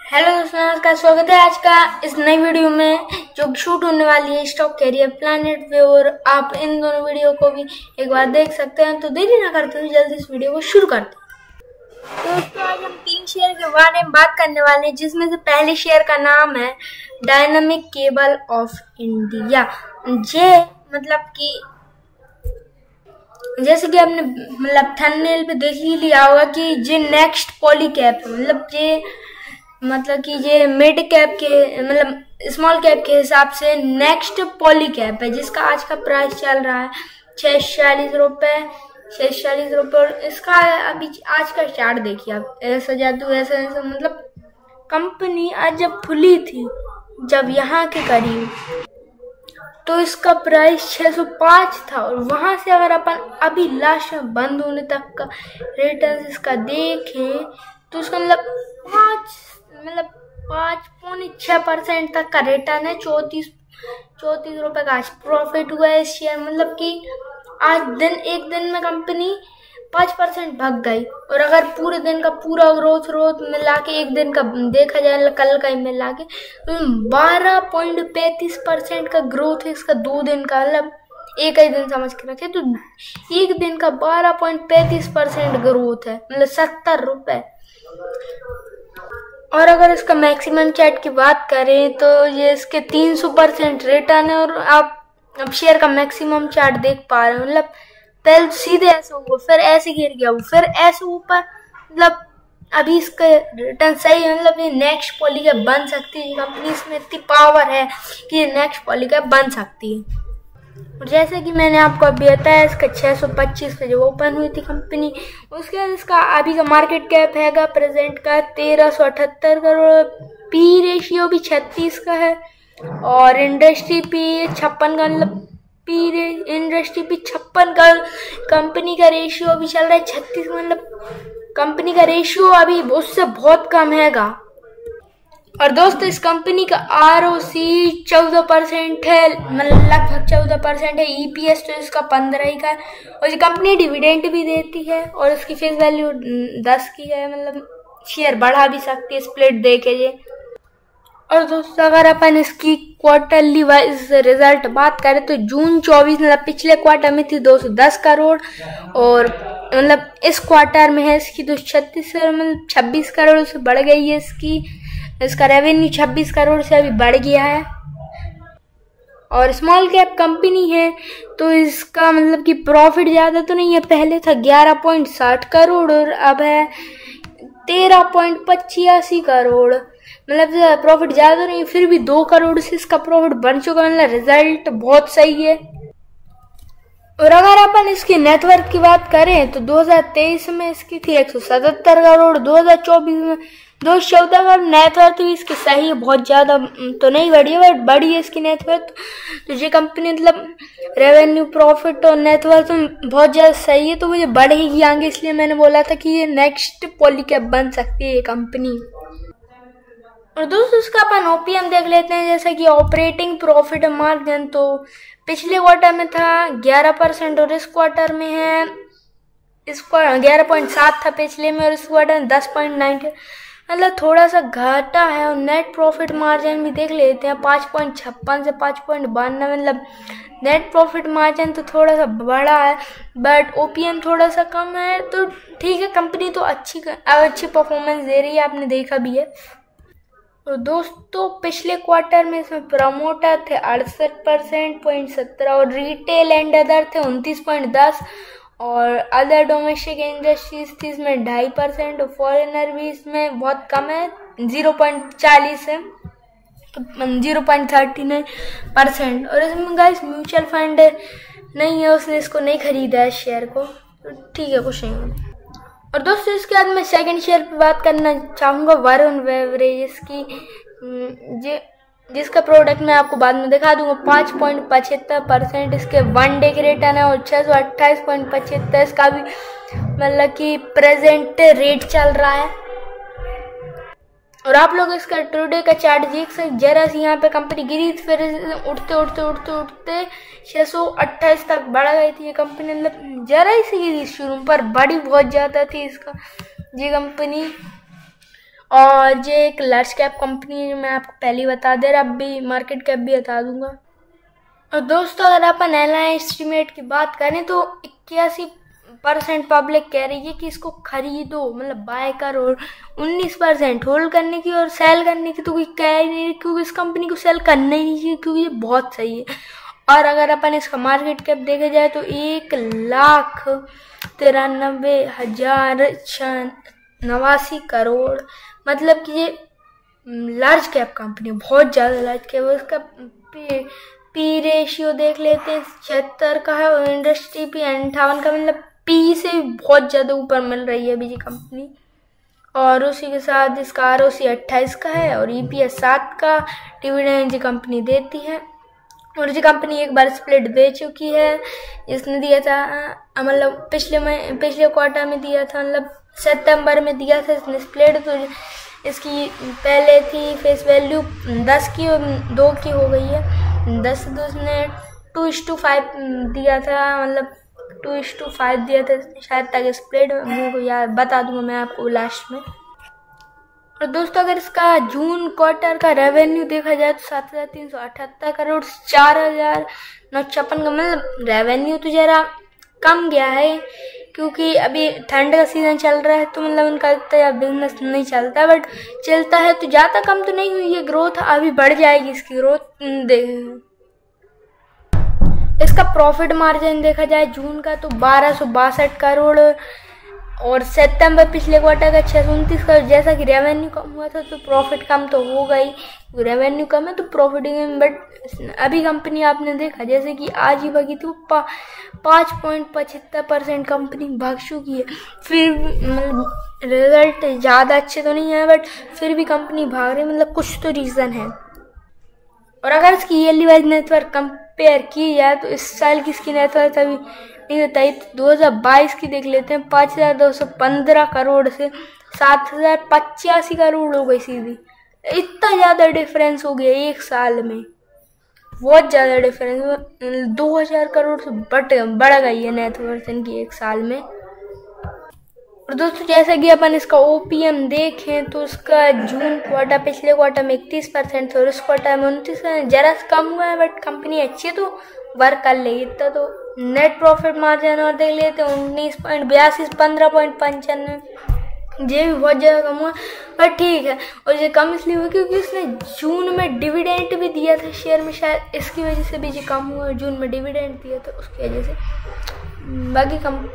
Hello दोस्तों, नमस्कार। स्वागत है आज का इस नई वीडियो में जो शूट होने वाली है स्टॉक कैरियर प्लैनेट पे। और आप इन दोनों वीडियो को भी एक बार देख सकते हैं। तो देरी ना करते हुए जल्दी इस वीडियो को शुरू करते हैं। दोस्तों, आज हम 3 शेयर के बारे में बात करने वाले हैं, जिसमें से पहले शेयर का नाम है डायनामिक केबल ऑफ इंडिया। ये मतलब कि जैसे कि आपने थंबनेल पे देख ही लिया होगा कि ये नेक्स्ट पॉलीकैप है। मतलब कि ये मिड कैप के स्मॉल कैप के हिसाब से नेक्स्ट पॉलीकैप है, जिसका आज का प्राइस चल रहा है 46 रुपए। 46 रुपए। और इसका अभी आज का चार्ट देखिए आप। ऐसा जादू ऐसा मतलब कंपनी आज जब खुली थी, जब यहाँ के करीब, तो इसका प्राइस 605 था। और वहां से अगर अपन अभी लास्ट में बंद होने तक का रिटर्न इसका देखें तो इसका 5.6% तक का रिटर्न है। 34 रुपए का आज प्रॉफिट हुआ है इस शेयर। मतलब कि आज एक दिन में कंपनी 5% भाग गई। और अगर पूरे दिन का पूरा ग्रोथ मिला के एक दिन का देखा जाए, कल का ही मिला के, तो 12.35% का ग्रोथ है इसका 2 दिन का। मतलब एक ही दिन समझ के रखे तो एक दिन का 12.35% ग्रोथ है, मतलब 70 रुपए। और अगर इसका मैक्सिमम चार्ट की बात करें तो ये इसके 300% रिटर्न है। और आप अब शेयर का मैक्सिमम चार्ट देख पा रहे हो। मतलब पहले तो सीधे ऐसे हुआ, फिर ऐसे गिर गया, फिर ऐसे ऊपर। मतलब अभी इसका रिटर्न सही है। मतलब ये नेक्स्ट पॉलीकैप बन सकती है। कंपनी इसमें इतनी पावर है कि ये नेक्स्ट पॉलीकैप बन सकती है। और जैसे कि मैंने आपको अभी बताया, इसका 625 पे जो ओपन हुई थी कंपनी, उसके बाद इसका अभी का मार्केट कैप है प्रेजेंट का 1378 करोड़। पी रेशियो भी 36 का है। और इंडस्ट्री पी 56 का, मतलब इंडस्ट्री पी 56 का। कंपनी का रेशियो अभी चल रहा है 36। मतलब कंपनी का रेशियो अभी उससे बहुत कम हैगा। और दोस्तों, इस कंपनी का ROC 14% है, मतलब लगभग 14% है। EPS तो इसका 15 ही का है। और ये कंपनी डिविडेंड भी देती है। और इसकी फेस वैल्यू 10 की है। मतलब शेयर बढ़ा भी सकती है स्प्लिट दे के ये। और दोस्तों, अगर अपन इसकी क्वार्टरली वाइज रिजल्ट बात करें तो जून 24 मतलब पिछले क्वार्टर में थी 210 करोड़। और मतलब इस क्वार्टर में है इसकी 26 करोड़ से बढ़ गई है इसका रेवेन्यू 26 करोड़ से अभी बढ़ गया है। और स्मॉल कैप कंपनी है तो इसका मतलब कि प्रॉफिट ज्यादा तो नहीं है। पहले था 11.60 करोड़ और अब है 13.85 करोड़। मतलब प्रॉफिट ज्यादा नहीं, फिर भी 2 करोड़ से इसका प्रॉफिट बन चुका। मतलब रिजल्ट बहुत सही है। और अगर अपन इसकी नेटवर्क की बात करें तो 2023 में इसकी थी 177 करोड़। 2024 में 214 करोड़ नेटवर्क भी इसकी सही है। बहुत ज्यादा तो नहीं बढ़ी है, बट बढ़ी है इसकी नेटवर्क। तो ये कंपनी मतलब रेवेन्यू, प्रॉफिट और नेटवर्क बहुत ज्यादा सही है, तो मुझे बढ़ेगी आगे। इसलिए मैंने बोला था कि ये नेक्स्ट पॉलीकैप बन सकती है ये कंपनी। और दोस्तों, इसका अपन OPM देख लेते हैं। जैसे कि ऑपरेटिंग प्रॉफिट मार्जिन तो पिछले क्वार्टर में था 11% और इस क्वार्टर में है 11.7 था पिछले में, और इस क्वार्टर में 10.9, मतलब थोड़ा सा घाटा है। और नेट प्रॉफिट मार्जिन भी देख लेते हैं 5.56 से 5.92। मतलब नेट प्रॉफिट मार्जिन तो थोड़ा सा बड़ा है, बट OPM थोड़ा सा कम है। तो ठीक है, कंपनी तो अच्छी परफॉर्मेंस दे रही है, आपने देखा भी है। तो दोस्तों, पिछले क्वार्टर में इसमें प्रमोटर थे 68.17 और रिटेल एंड अदर थे 29.10 और अदर डोमेस्टिक इंडस्ट्रीज थी इसमें 2.5% और फॉरेनर भी इसमें बहुत कम है 0.40 है, 0.39%। और इसमें गाइस म्यूचुअल फंड नहीं है, उसने इसको नहीं खरीदा है शेयर को, तो ठीक है, कुछ नहीं। और दोस्तों, इसके बाद मैं सेकंड शेयर पे बात करना चाहूँगा वरुण बेवरेजेस की, जिसका प्रोडक्ट मैं आपको बाद में दिखा दूंगा। 5.75% इसके 1 डे के रिटर्न है और 628.75 इसका भी मतलब कि प्रेजेंट रेट चल रहा है। और आप लोग इसका टुडे का चार्ट देख सकते। जरा सी यहाँ पे कंपनी गिरी, फिर उठते उठते उठते उठते 628 तक बढ़ गई थी ये कंपनी। मतलब जरा सी गिरी शुरू पर, बड़ी बहुत ज्यादा थी इसका ये कंपनी। और ये एक लार्ज कैप कंपनी है, मैं आपको पहले ही बता दे रहा, अभी मार्केट कैप भी बता दूंगा। और दोस्तों अगर अपन एस्टिमेट की बात करें तो 81% पब्लिक कह रही है कि इसको खरीदो, मतलब बाय करो, और 19% होल्ड करने की और सेल करने की तो कोई कह ही नहीं, क्योंकि इस कंपनी को सेल करना ही नहीं चाहिए, क्योंकि ये बहुत सही है। और अगर अपन इसका मार्केट कैप देखा जाए तो 1,93,089 करोड़, मतलब कि ये लार्ज कैप कंपनी, बहुत ज़्यादा लार्ज कैप है। उसका पी रेशियो देख लेते हैं 76 का है और इंडस्ट्री पी 58 का, मतलब पी से बहुत ज़्यादा ऊपर मिल रही है अभी ये कंपनी। और उसी के साथ इसका ROC 28 का है और EPS 7 का डिविडेंड ये कंपनी देती है। और ये कंपनी एक बार स्प्लिट दे चुकी है, इसने दिया था मतलब पिछले क्वार्टर में दिया था, मतलब सितंबर में दिया था इसने स्प्लिट। तो इसकी पहले थी फेस वैल्यू 10 की और 2 की हो गई है 10, तो उसने 2:5 दिया था, मतलब 2:5 दिया था शायद, तक स्प्लिट मेरे को यार बता दूंगा मैं आपको लास्ट में। और दोस्तों अगर इसका जून क्वार्टर का रेवेन्यू देखा जाए तो 7,378 करोड़ 4,956 का, मतलब रेवेन्यू तो जरा कम गया है क्योंकि अभी ठंड का सीजन चल रहा है, तो मतलब उनका इतना बिजनेस नहीं चलता, बट चलता है तो ज़्यादा कम तो नहीं हुई है ग्रोथ, अभी बढ़ जाएगी इसकी ग्रोथ। इसका प्रॉफिट मार्जिन देखा जाए जून का तो 1,262 करोड़ और सितंबर पिछले क्वार्टर का 629 करोड़। जैसा कि रेवेन्यू कम हुआ था तो प्रॉफिट कम तो होगा ही, रेवेन्यू कम है तो प्रॉफिट कम, बट अभी कंपनी आपने देखा जैसे कि आज ही भागी थी वो 5.75% कंपनी भाग चुकी है। फिर मतलब रिजल्ट ज़्यादा अच्छे तो नहीं है, बट फिर भी कंपनी भाग रही है, मतलब कुछ तो रीज़न है। और अगर इसकी ईयरली वाइज नेटवर्क कंपेयर की जाए तो इस साल की इसकी नेटवर्क अभी नहीं बताई, 2022 की देख लेते हैं, 5,215 करोड़ से 7,085 करोड़ हो गई सीधी। इतना ज़्यादा डिफरेंस हो गया एक साल में, बहुत ज़्यादा डिफरेंस, 2,000 करोड़ से बढ़ गई है नेटवर्थ इनकी एक साल में। और दोस्तों जैसा कि अपन इसका OPM देखें तो इसका जून क्वार्टर पिछले क्वार्टर में 31% और इस क्वार्टर में 29%, जरा कम हुआ है, बट कंपनी अच्छी तो वर्क कर लेगी इतना। तो नेट प्रॉफिट मार्जिन और देख लेते हैं 19.82, 15.95, ये भी बहुत ज़्यादा कम हुआ, पर ठीक है। और ये कम इसलिए हुआ क्योंकि उसने जून में डिविडेंड भी दिया था शेयर में, शायद इसकी वजह से भी ये कम हुआ, जून में डिविडेंड दिया था उसकी वजह से, बाकी कम।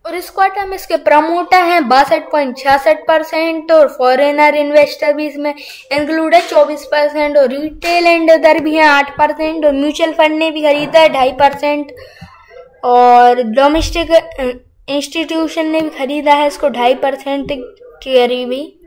और इस क्वार्टर में इसके प्रमोटर हैं 62.66% और फॉरेनर इन्वेस्टर भी इसमें इंक्लूड है 24% और रिटेल एंड अदर भी हैं 8% और म्यूचुअल फंड ने भी खरीदा है 2.5% और डोमेस्टिक इंस्टीट्यूशन ने भी खरीदा है इसको 2.5% के करीब ही।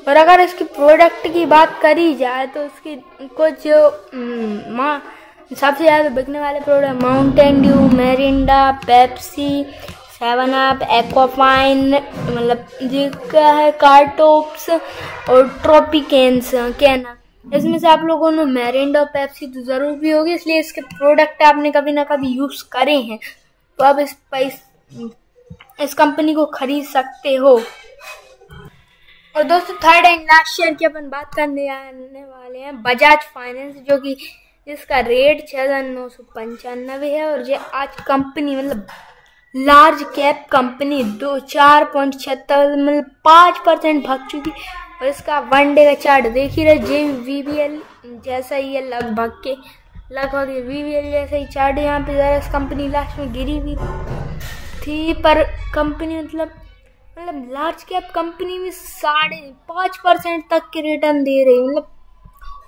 और अगर इसकी प्रोडक्ट की बात करी जाए तो इसकी कुछ सबसे ज़्यादा बिकने वाले product Mountain Dew, Mirinda, Pepsi, 7 up, Aquafina, मतलब जिसका है कार्टोप्स और ट्रॉपिकेंस कैना। इसमें से आप लोगों ने मेरिंडा और पेप्सी तो ज़रूर भी होगी, इसलिए इसके प्रोडक्ट आपने कभी ना कभी यूज़ करे हैं, तो आप इस कंपनी को खरीद सकते हो। और दोस्तों थर्ड एंड लास्ट शेयर की अपन बात करने आने वाले हैं बजाज फाइनेंस, जो कि जिसका रेट 6,995 है और ये आज कंपनी मतलब लार्ज कैप कंपनी 4.76 मतलब 5% भाग चुकी। और इसका 1 डे का चार्ट देख ही रहे, JVBL जैसा ही है लगभग VBL जैसा ही चार्ट। यहाँ पे ज़रा इस कंपनी लास्ट में गिरी भी थी, पर कंपनी मतलब लार्ज कैप कंपनी में 5.5% तक के रिटर्न दे रही, मतलब।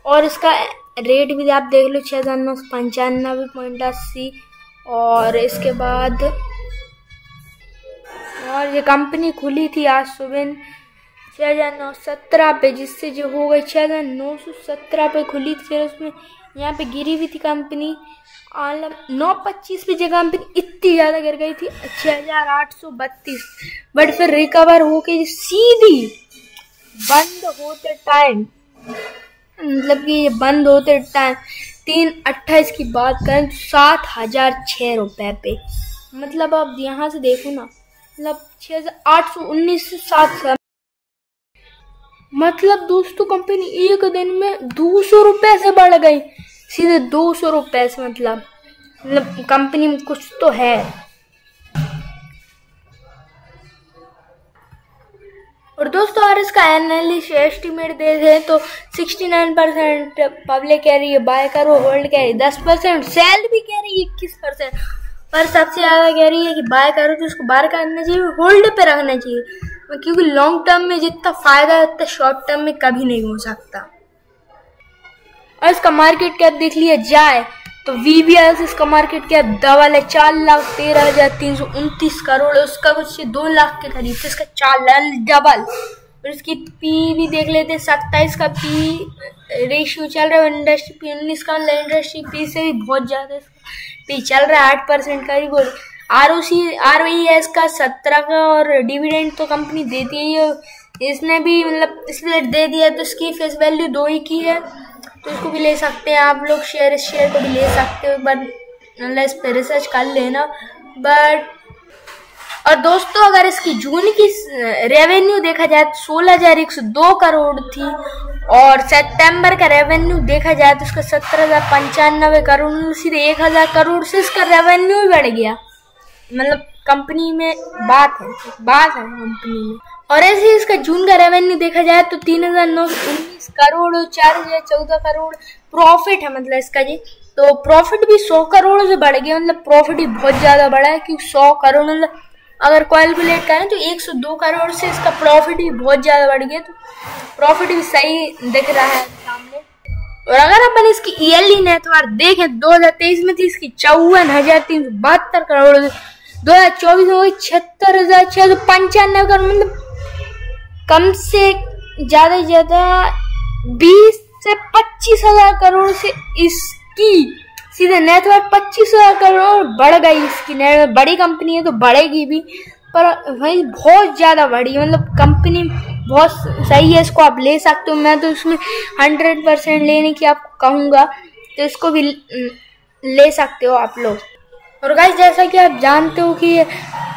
और इसका रेट भी आप देख लो 6,995.80। और इसके बाद और ये कंपनी खुली थी आज सुबह 6,917 पे, जिससे जो हो गई 6,917 पे खुली थी, फिर उसमें यहाँ पे गिरी भी थी कंपनी 9.25 पे। जो कंपनी इतनी ज़्यादा गिर गई थी 6,832, बट फिर रिकवर होके सीधी बंद होते टाइम, मतलब कि ये बंद होते टाइम 3/28 की बात करें तो 7,006 रुपये पे, मतलब आप यहाँ से देखो ना, मतलब 6,819 से 7,000 मतलब दोस्तों कंपनी एक दिन में 200 रुपए से बढ़ गई, सीधे 200 रुपए से। मतलब कंपनी में कुछ तो है। और दोस्तों अगर इसका एनालिस्ट एस्टिमेट देखें तो 69% पब्लिक कह रही है बाय करो, होल्ड कह रही है 10%, सेल भी कह रही है 21%, पर सबसे ज्यादा कह रही है कि बाय करो तो उसको बाय करना चाहिए, होल्ड पे रखना चाहिए, क्योंकि लॉन्ग टर्म में जितना फायदा है उतना शॉर्ट टर्म में कभी नहीं हो सकता। और इसका मार्केट कैप देख लिया जाए तो VBI से इसका मार्केट कैप डबल है, 4,13,329 करोड़, उसका कुछ 2 लाख के करीब, तो इसका 4 डबल। और इसकी पी भी देख लेते, 27 का पी रेशियो चल रहा है, इंडस्ट्री पी 19 का, इंडस्ट्री पी से भी बहुत ज्यादा पी चल रहा है, 8% करीब। ROE है इसका 17 का, और डिविडेंड तो कंपनी देती है, इसने भी मतलब स्प्लिट दे दिया, तो इसकी फेस वैल्यू 2 ही की है, तो इसको भी ले सकते हैं आप लोग, शेयर को भी ले सकते हो, बट मतलब इस पर रिसर्च कर लेना। बट और दोस्तों अगर इसकी जून की रेवेन्यू देखा जाए तो 16,102 करोड़ थी, और सितंबर का रेवेन्यू देखा जाए तो इसका 17,095 करोड़, सीधे 1,000 करोड़ से इसका रेवेन्यू ही बढ़ गया। मतलब कंपनी में बात है कंपनी में। और ऐसे ही इसका जून का रेवेन्यू देखा जाए तो 3,919 करोड़, 4,014 करोड़ प्रॉफिट है मतलब इसका जी, तो प्रॉफिट भी 100 करोड़ से बढ़ गया, मतलब प्रॉफिट भी बहुत ज्यादा बढ़ा है, क्योंकि 100 करोड़ मतलब अगर कैलकुलेट करें तो 102 करोड़ से इसका प्रॉफिट भी बहुत ज्यादा बढ़ गया, तो प्रॉफिट भी सही दिख रहा है सामने। और अगर अपन इसकी ईयरली नेटवर्थ देखें 2023 में थी इसकी 54,372 करोड़, 2024 में वही 76,695 करोड़, मतलब कम से ज्यादा 20 से 25,000 करोड़ से इसकी सीधे नेटवर्थ 25,000 करोड़ बढ़ गई। इसकी नेटवर्थ बड़ी कंपनी है तो बढ़ेगी भी, पर वही बहुत ज्यादा बढ़ी, मतलब कंपनी बहुत सही है, इसको आप ले सकते हो। मैं तो इसमें 100% लेने की आपको कहूँगा, तो इसको भी ले सकते हो आप लोग। और गाइस जैसा कि आप जानते हो कि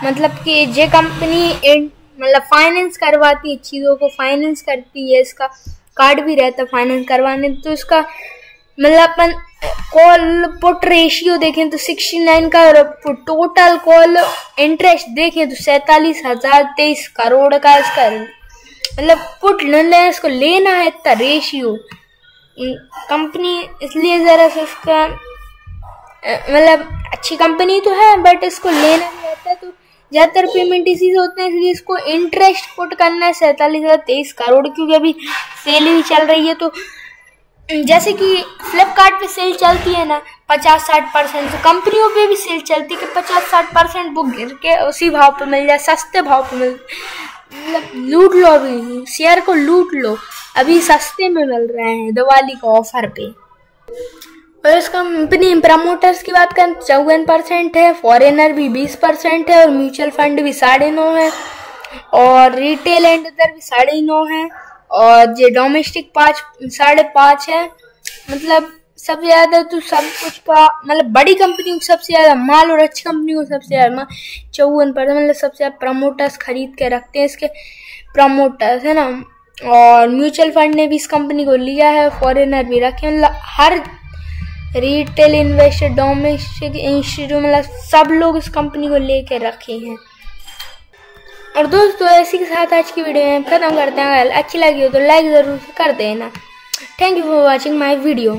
मतलब कि ये कंपनी मतलब फाइनेंस करवाती है, चीज़ों को फाइनेंस करती है, इसका कार्ड भी रहता है फाइनेंस करवाने, तो इसका मतलब अपन कॉल पुट रेशियो देखें तो 69 का, टोटल कॉल इंटरेस्ट देखें तो 47,023 करोड़ का इसका मतलब पुट लेना, इसको लेना है इतना रेशियो कंपनी, इसलिए जरा से इसका मतलब अच्छी कंपनी तो है, बट इसको लेना भी रहता है, तो ज्यादातर पेमेंट इसी से होते हैं, इसलिए इसको इंटरेस्ट पुट करना है 47,023 करोड़, क्योंकि अभी सेल भी चल रही है। तो जैसे कि फ्लिपकार्ट पे सेल चलती है ना 50-60%, तो कंपनियों पे भी सेल चलती है कि 50-60% बुक गिर के उसी भाव पे मिल जाए, सस्ते भाव पे मिल, मतलब लूट लो, अभी शेयर को लूट लो, अभी सस्ते में मिल रहे हैं दिवाली का ऑफर पे। और इस कंपनी प्रमोटर्स की बात करें 54% है, फॉरेनर भी 20% है, और म्यूचुअल फंड भी 9.5 है, और रिटेल एंड अदर भी 9.5 है, और ये डोमेस्टिक 5.5 है। मतलब सबसे ज्यादा तो सब कुछ का मतलब बड़ी कंपनी को सबसे ज्यादा माल, और अच्छी कंपनी को सबसे ज्यादा माल 54%, मतलब सबसे ज्यादा प्रमोटर्स खरीद के रखते हैं, इसके प्रमोटर्स है ना। और म्यूचुअल फंड ने भी इस कंपनी को लिया है, फॉरेनर भी रखे, मतलब हर रिटेल इन्वेस्टर, डोमेस्टिक इंस्टीट्यूट, मतलब सब लोग इस कंपनी को लेके रखे हैं। और दोस्तों इसी के साथ आज की वीडियो में खत्म करते हैं। अगर अच्छी लगी हो तो लाइक जरूर कर देना। Thank you for watching my video.